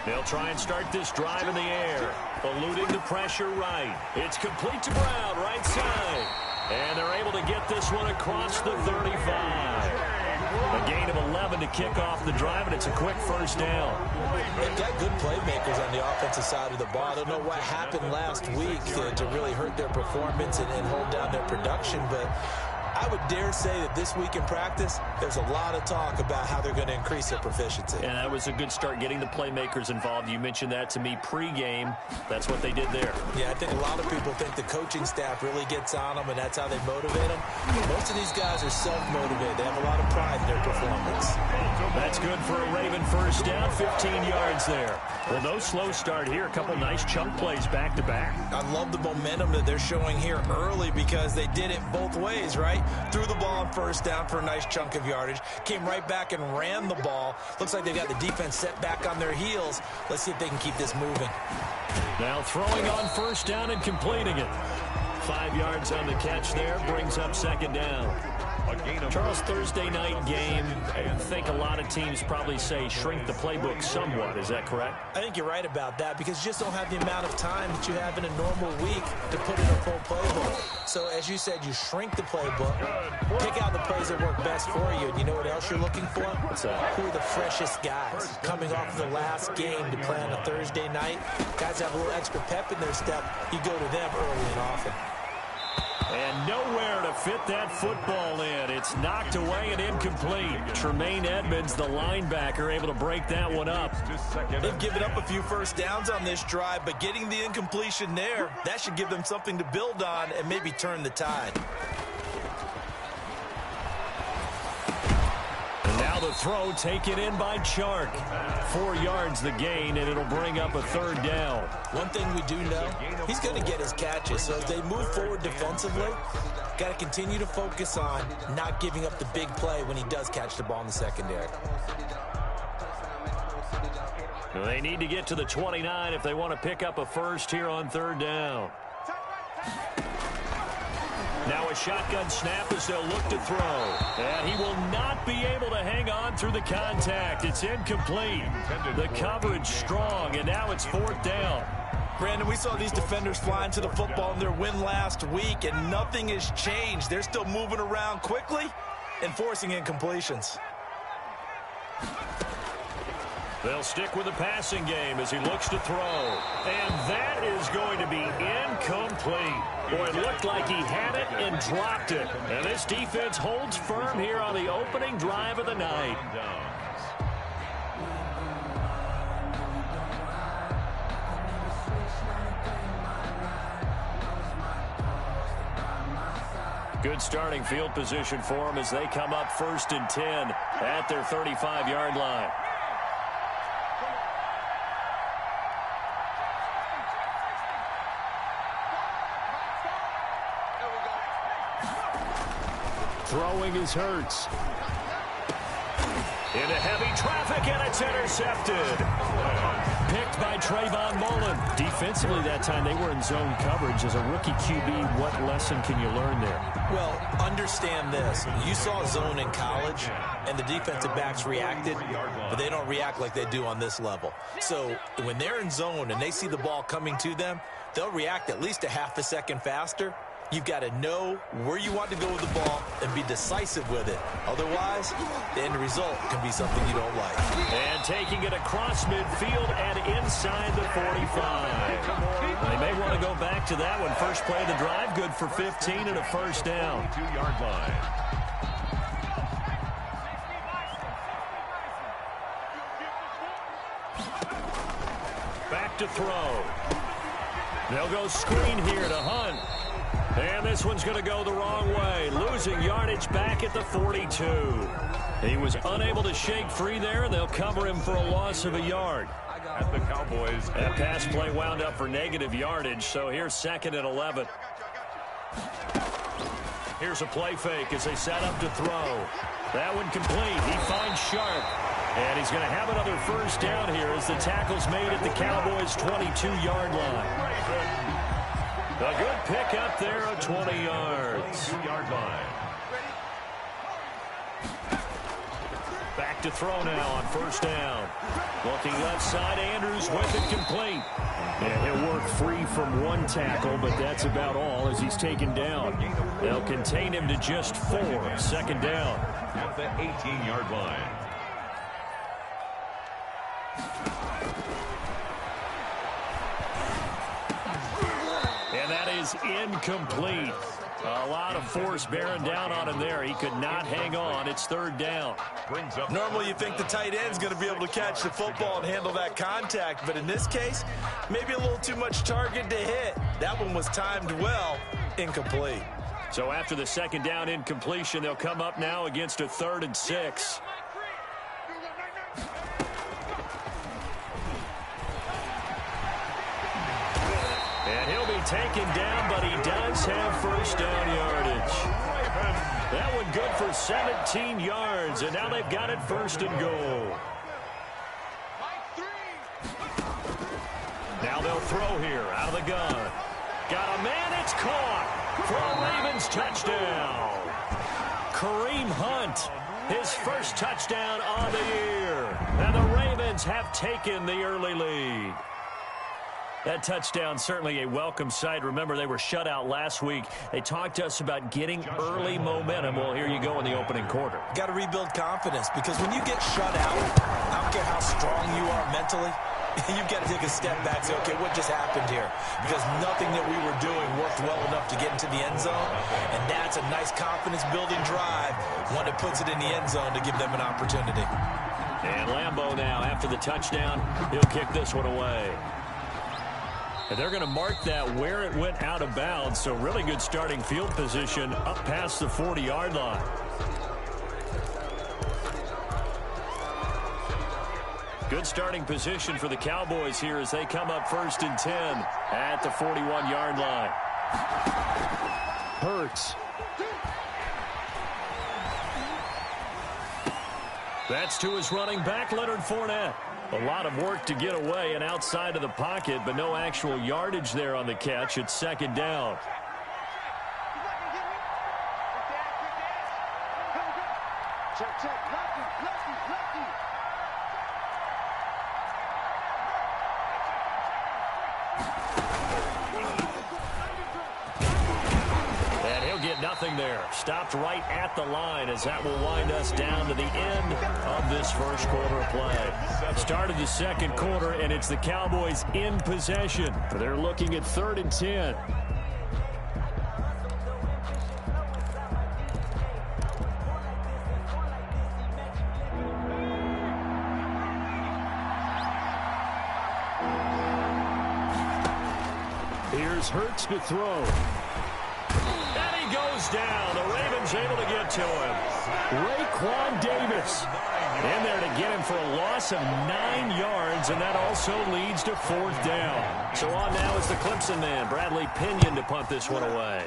They'll try and start this drive in the air, eluding the pressure right. It's complete to Brown, right side. And they're able to get this one across the 35. A gain of 11 to kick off the drive, and it's a quick first down. They've got good playmakers on the offensive side of the ball. I don't know what happened last week to really hurt their performance and hold down their production, but I would dare say that this week in practice, there's a lot of talk about how they're going to increase their proficiency. And that was a good start getting the playmakers involved. You mentioned that to me pregame. That's what they did there. Yeah, I think a lot of people think the coaching staff really gets on them, and that's how they motivate them. Most of these guys are self-motivated. They have a lot of pride in their performance. That's good for a Raven first down, 15 yards there. Well, no slow start here. A couple nice chunk plays back-to-back. I love the momentum that they're showing here early because they did it both ways, right? Threw the ball on first down for a nice chunk of yardage. Came right back and ran the ball. Looks like they've got the defense set back on their heels. Let's see if they can keep this moving. Now throwing on first down and completing it. 5 yards on the catch there. Brings up second down. Charles, Thursday night game, I think a lot of teams probably say shrink the playbook somewhat. Is that correct? I think you're right about that because you just don't have the amount of time that you have in a normal week to put in a full playbook. So, as you said, you shrink the playbook, pick out the plays that work best for you. And you know what else you're looking for? What's that? Who are the freshest guys coming off the last game to play on a Thursday night? Guys have a little extra pep in their step. You go to them early and often. And nowhere to fit that football in. It's knocked away and incomplete. Tremaine Edmonds, the linebacker, able to break that one up. They've given up a few first downs on this drive, but getting the incompletion there, that should give them something to build on and maybe turn the tide. And now the throw taken in by Chark. 4 yards the gain, and it'll bring up a third down. One thing we do know, he's going to get his catches. So as they move forward defensively, got to continue to focus on not giving up the big play when he does catch the ball in the secondary. They need to get to the 29 if they want to pick up a first here on third down. Now a shotgun snap as they'll look to throw. And he will not be able to hang on through the contact. It's incomplete. The coverage strong, and now it's fourth down. Brandon, we saw these defenders flying to the football in their win last week, and nothing has changed. They're still moving around quickly and forcing incompletions. They'll stick with the passing game as he looks to throw. And that is going to be incomplete. Boy, it looked like he had it and dropped it. And this defense holds firm here on the opening drive of the night. Good starting field position for them as they come up 1st and 10 at their 35-yard line. Throwing is Hurts. Into heavy traffic, and it's intercepted. Picked by Trayvon Mullen. Defensively that time, they were in zone coverage. As a rookie QB, what lesson can you learn there? Well, understand this. You saw zone in college, and the defensive backs reacted, but they don't react like they do on this level. So when they're in zone and they see the ball coming to them, they'll react at least a half a second faster. You've got to know where you want to go with the ball and be decisive with it. Otherwise, the end result can be something you don't like. And taking it across midfield and inside the 45. They may want to go back to that one. First play of the drive, good for 15 and a first down. 2-yard line. Back to throw. They'll go screen here to Hunt. And this one's going to go the wrong way. Losing yardage back at the 42. He was unable to shake free there, and they'll cover him for a loss of a yard. At the Cowboys. That pass play wound up for negative yardage, so here's 2nd and 11. Here's a play fake as they set up to throw. That one complete. He finds Sharp. And he's going to have another first down here as the tackle's made at the Cowboys' 22-yard line. A good pick up there of 20 yards. 2-yard line. back to throw now on first down. Looking left side, Andrews with it complete. And he'll work free from one tackle, but that's about all as he's taken down. They'll contain him to just 4. Second down. At the 18-yard line. And that is incomplete. A lot of force bearing down on him there. He could not hang on. It's third down. Normally you think the tight end's going to be able to catch the football and handle that contact, but in this case, maybe a little too much target to hit. That one was timed well, incomplete. So after the second down incompletion, they'll come up now against a 3rd and 6. And he'll be taken down, but he does have first down yardage. That one good for 17 yards, and now they've got it 1st and goal. Now they'll throw here out of the gun. Got a man, it's caught for a Ravens touchdown. Kareem Hunt, his first touchdown on the year. And the Ravens have taken the early lead. That touchdown certainly a welcome sight. Remember, they were shut out last week. They talked to us about getting early momentum. Well, here you go in the opening quarter. Got to rebuild confidence, because when you get shut out, I don't care how strong you are mentally, you've got to take a step back and say, okay, what just happened here? Because nothing that we were doing worked well enough to get into the end zone, and that's a nice confidence-building drive, one that puts it in the end zone to give them an opportunity. And Lambeau now, after the touchdown, he'll kick this one away. And they're going to mark that where it went out of bounds, so really good starting field position up past the 40-yard line. Good starting position for the Cowboys here as they come up 1st and 10 at the 41-yard line. Hurts. That's to his running back, Leonard Fournette. A lot of work to get away and outside of the pocket, but no actual yardage there on the catch. It's 2nd down. And he'll get nothing there. Stopped right at the line as that will wind us down to the end of this first quarter of play. Started the second quarter, and it's the Cowboys in possession. They're looking at 3rd and 10. Here's Hurts to throw. And he goes down. The Ravens able to get to him. Raekwon Davis in there to get him for a loss of 9 yards, and that also leads to 4th down. So on now is the Clemson man, Bradley Pinion, to punt this one away.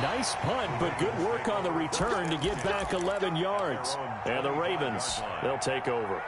Nice punt, but good work on the return to get back 11 yards. And the Ravens, they'll take over.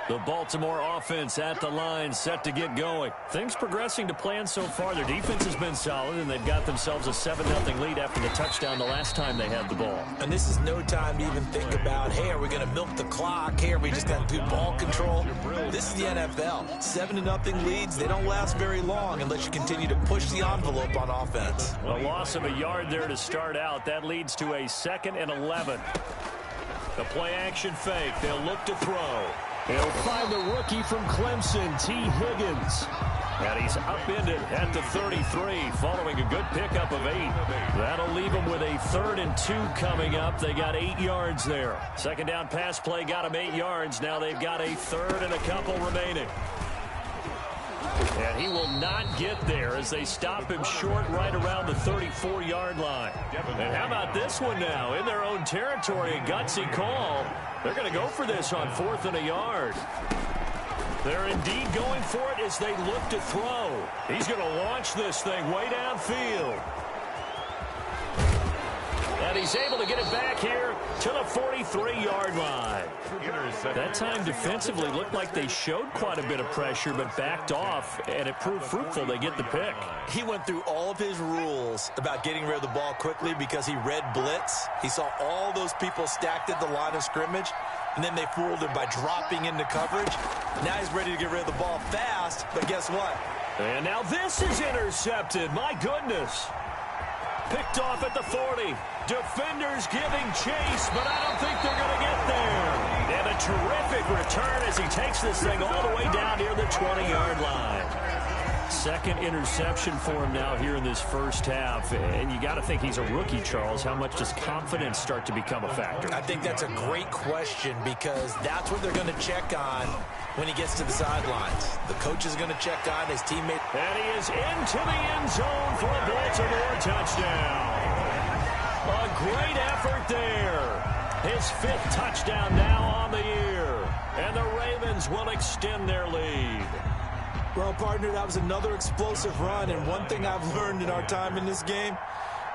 The Baltimore offense at the line, set to get going. Things progressing to plan so far. Their defense has been solid, and they've got themselves a 7-0 lead after the touchdown the last time they had the ball. And this is no time to even think about, hey, are we going to milk the clock? Hey, are we just going to do ball control? This is the NFL. 7-0 leads, they don't last very long unless you continue to push the envelope on offense. A loss of a yard there to start out. That leads to a 2nd and 11. The play-action fake. They'll look to throw. He'll find the rookie from Clemson, T. Higgins. And he's upended at the 33 following a good pickup of 8. That'll leave him with a 3rd and 2 coming up. They got 8 yards there. Second down pass play got him 8 yards. Now they've got a 3rd and a couple remaining. And he will not get there as they stop him short right around the 34-yard line. And how about this one now? In their own territory, a gutsy call. They're going to go for this on 4th and a yard. They're indeed going for it as they look to throw. He's going to launch this thing way downfield. And And he's able to get it back here to the 43-yard line. That time defensively looked like they showed quite a bit of pressure but backed off, and it proved fruitful. They get the pick. He went through all of his rules about getting rid of the ball quickly because he read blitz. He saw all those people stacked at the line of scrimmage, and then they fooled him by dropping into coverage. Now he's ready to get rid of the ball fast, but guess what? And now this is intercepted. My goodness. Picked off at the 40. Defenders giving chase, but I don't think they're going to get there. And a terrific return as he takes this thing all the way down near the 20-yard line. Second interception for him now here in this first half. And you got to think he's a rookie, Charles. How much does confidence start to become a factor? I think that's a great question because that's what they're going to check on when he gets to the sidelines. The coach is going to check on his teammate. And he is into the end zone for a Baltimore touchdown. A great effort there. His fifth touchdown now on the year. And the Ravens will extend their lead. Well, partner, that was another explosive run. And one thing I've learned in our time in this game,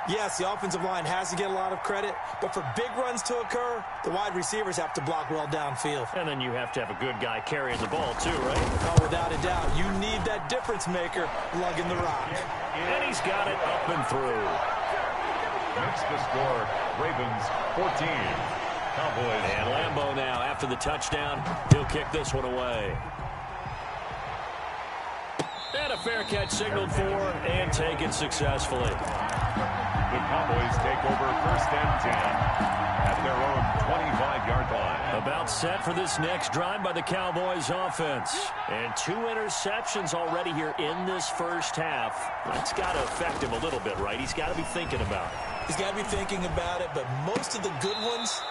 yes, the offensive line has to get a lot of credit, but for big runs to occur, the wide receivers have to block well downfield. And then you have to have a good guy carrying the ball too, right? Oh, without a doubt. You need that difference maker lugging the rock. And he's got it up and through. Makes the score Ravens 14. Cowboys. And Lambeau now after the touchdown. He'll kick this one away. And a fair catch signaled for and taken successfully. The Cowboys take over first and 10 at their own 25-yard line. About set for this next drive by the Cowboys offense. And 2 interceptions already here in this first half. That's got to affect him a little bit, right? He's got to be thinking about it. He's got to be thinking about it, but most of the good ones,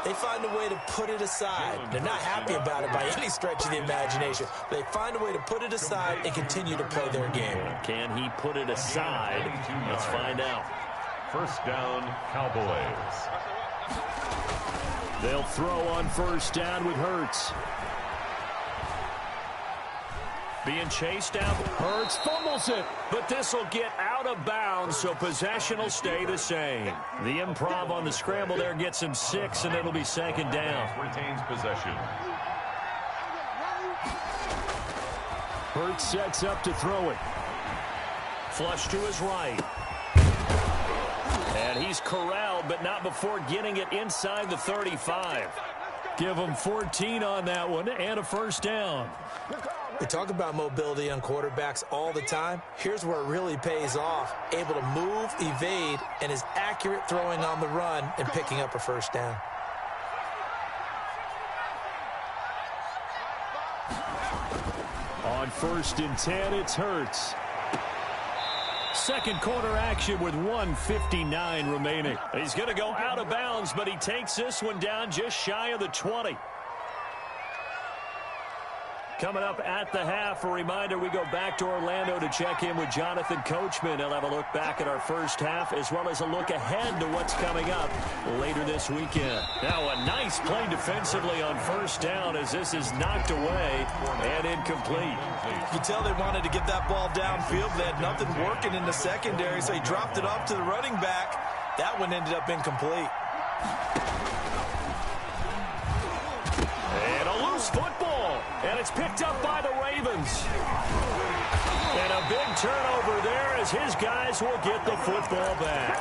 they find a way to put it aside. They're not happy about it by any stretch of the imagination. They find a way to put it aside and continue to play their game. Can he put it aside? Let's find out. First down, Cowboys. They'll throw on first down with Hurts. Being chased out. Hurts fumbles it. But this will get out of bounds, so possession will stay the same. The improv on the scramble there gets him 6, and it'll be second down. Retains possession. Hurts sets up to throw it. Flush to his right. And he's corralled, but not before getting it inside the 35. Give him 14 on that one and a first down. We talk about mobility on quarterbacks all the time. Here's where it really pays off. Able to move, evade, and is accurate throwing on the run and picking up a first down. On first and 10, it's Hurts. Second quarter action with 1:59 remaining. He's going to go out of bounds, but he takes this one down just shy of the 20. Coming up at the half, a reminder, we go back to Orlando to check in with Jonathan Coachman. He'll have a look back at our first half as well as a look ahead to what's coming up later this weekend. Now a nice play defensively on first down as this is knocked away and incomplete. You can tell they wanted to get that ball downfield. They had nothing working in the secondary, so he dropped it off to the running back. That one ended up incomplete. And a loose football. And it's picked up by the Ravens. And a big turnover there as his guys will get the football back.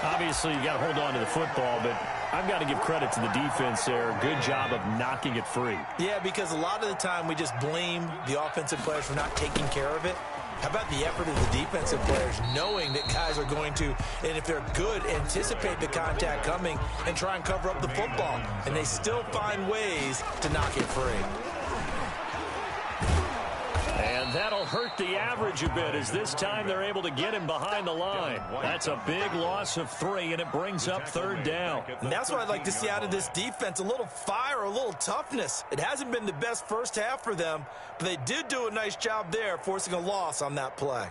Obviously, you got to hold on to the football, but I've got to give credit to the defense there. Good job of knocking it free. Yeah, because a lot of the time we just blame the offensive players for not taking care of it. How about the effort of the defensive players knowing that guys are going to, and if they're good, anticipate the contact coming and try and cover up the football. And they still find ways to knock it free. And that'll hurt the average a bit as this time they're able to get him behind the line. That's a big loss of 3, and it brings up third down. And that's what I'd like to see out of this defense, a little fire, a little toughness. It hasn't been the best first half for them, but they did do a nice job there, forcing a loss on that play.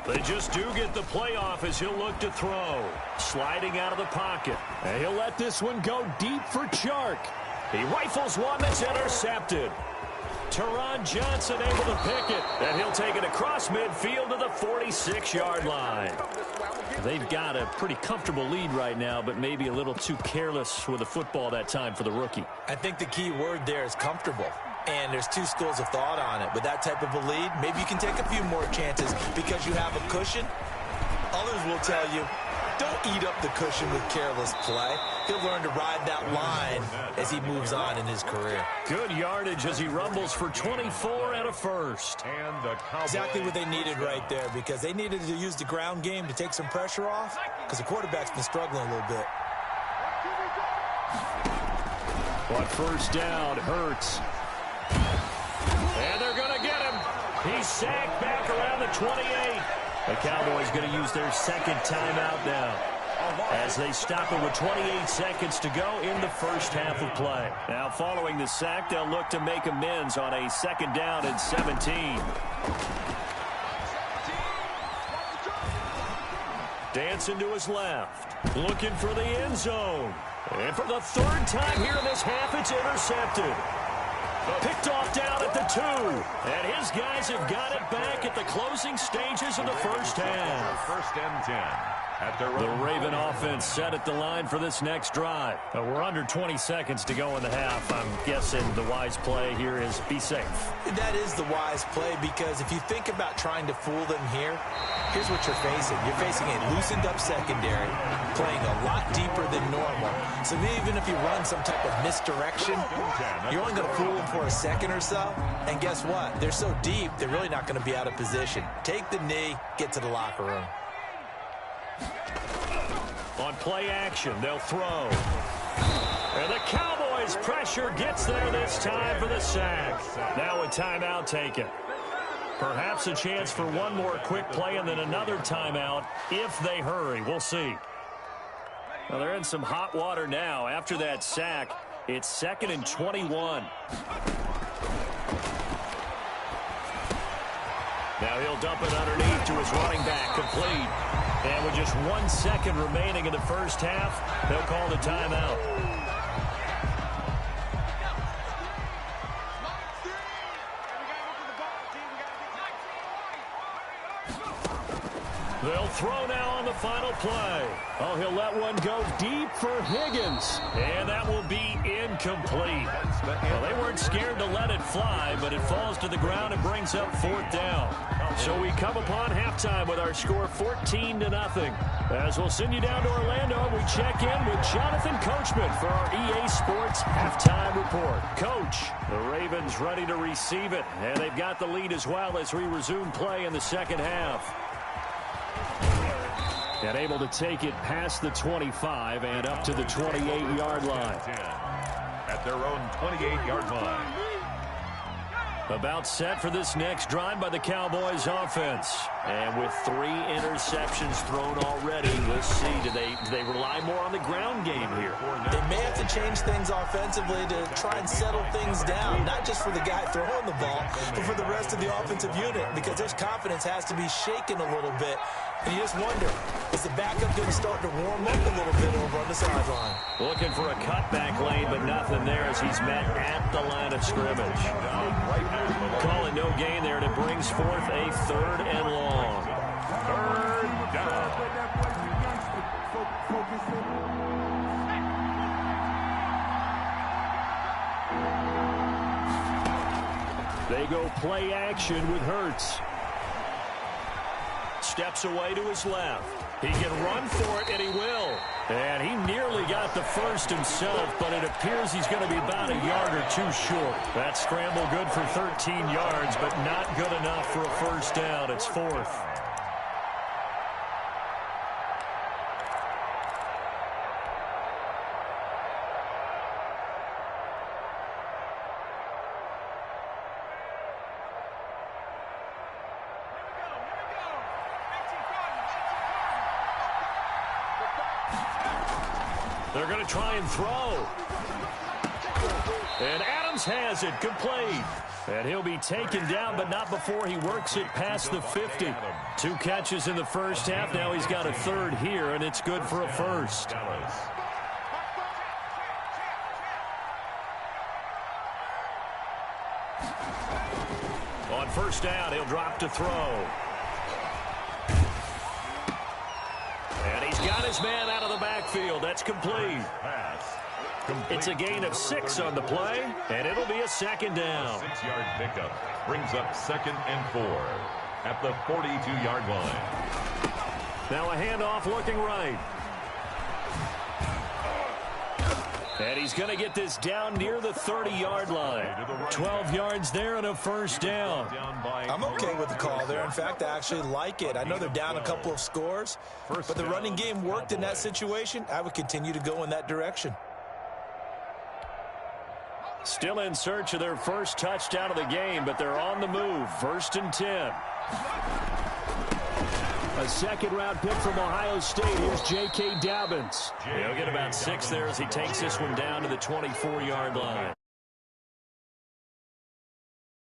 They just do get the playoff as he'll look to throw. Sliding out of the pocket. And he'll let this one go deep for Chark. He rifles one that's intercepted. Teron Johnson able to pick it. And he'll take it across midfield to the 46-yard line. They've got a pretty comfortable lead right now, but maybe a little too careless with the football that time for the rookie. I think the key word there is comfortable. And there's two schools of thought on it. With that type of a lead, maybe you can take a few more chances because you have a cushion. Others will tell you, don't eat up the cushion with careless play. He'll learn to ride that line as he moves on in his career. Good yardage as he rumbles for 24 and a first. And the Exactly what they needed right there, because they needed to use the ground game to take some pressure off, because the quarterback's been struggling a little bit. But first down, Hurts. And they're going to get him. He's sacked back around the 28. The Cowboys going to use their second timeout now as they stop it with 28 seconds to go in the first half of play. Now, following the sack, they'll look to make amends on a second down and 17. Dancing to his left. Looking for the end zone. And for the third time here in this half, it's intercepted. Picked off down at the 2. And his guys have got it back at the closing stages of the first half. First and 10. The Raven offense set at the line for this next drive. We're under 20 seconds to go in the half. I'm guessing the wise play here is be safe. That is the wise play, because if you think about trying to fool them here, here's what you're facing. You're facing a loosened up secondary, playing a lot deeper than normal. So even if you run some type of misdirection, you're only going to fool them for a second or so. And guess what? They're so deep, they're really not going to be out of position. Take the knee, get to the locker room. On play action, they'll throw. And the Cowboys' pressure gets there this time for the sack. Now a timeout taken. Perhaps a chance for one more quick play and then another timeout if they hurry. We'll see. Well, they're in some hot water now. After that sack, it's 2nd and 21. Now he'll dump it underneath to his running back, complete. And with just 1 second remaining in the first half, they'll call the timeout. They'll throw now on the final play. Oh, he'll let one go deep for Higgins. And that will be incomplete. Well, they weren't scared to let it fly, but it falls to the ground and brings up 4th down. So we come upon halftime with our score 14-0. As we'll send you down to Orlando, we check in with Jonathan Coachman for our EA Sports Halftime Report. Coach, the Ravens ready to receive it, and they've got the lead as well as we resume play in the second half. And able to take it past the 25 and up to the 28-yard line. At their own 28-yard line. About set for this next drive by the Cowboys offense. And with 3 interceptions thrown already, we'll see. Do they rely more on the ground game here? They may have to change things offensively to try and settle things down, not just for the guy throwing the ball, but for the rest of the offensive unit, because their confidence has to be shaken a little bit. And you just wonder, is the backup going to start to warm up a little bit over on the sideline? Looking for a cutback lane, but nothing there as he's met at the line of scrimmage. Calling no gain there, and it brings forth a 3rd and long. 3rd down. They go play action with Hurts. Steps away to his left. He can run for it, and he will. And he nearly got the first himself, but it appears he's going to be about a yard or 2 short. That scramble good for 13 yards, but not good enough for a first down. It's 4th. They're going to try and throw. And Adams has it complete. And he'll be taken down, but not before he works it past the 50. 2 catches in the first half. Now he's got a third here, and it's good for a first. On first down, he'll drop to throw. And he's got his man out of the backfield. That's complete. It's a gain of 6 on the play, and it'll be a second down. 6-yard pickup brings up 2nd and 4 at the 42-yard line. Now a handoff looking right. And he's going to get this down near the 30-yard line. 12 yards there and a first down. I'm okay with the call there. In fact, I actually like it. I know they're down a couple of scores, but the running game worked in that situation. I would continue to go in that direction. Still in search of their first touchdown of the game, but they're on the move. 1st and 10. A second-round pick from Ohio State. Here's J.K. Dobbins. He'll get about 6 there as he takes this one down to the 24-yard line.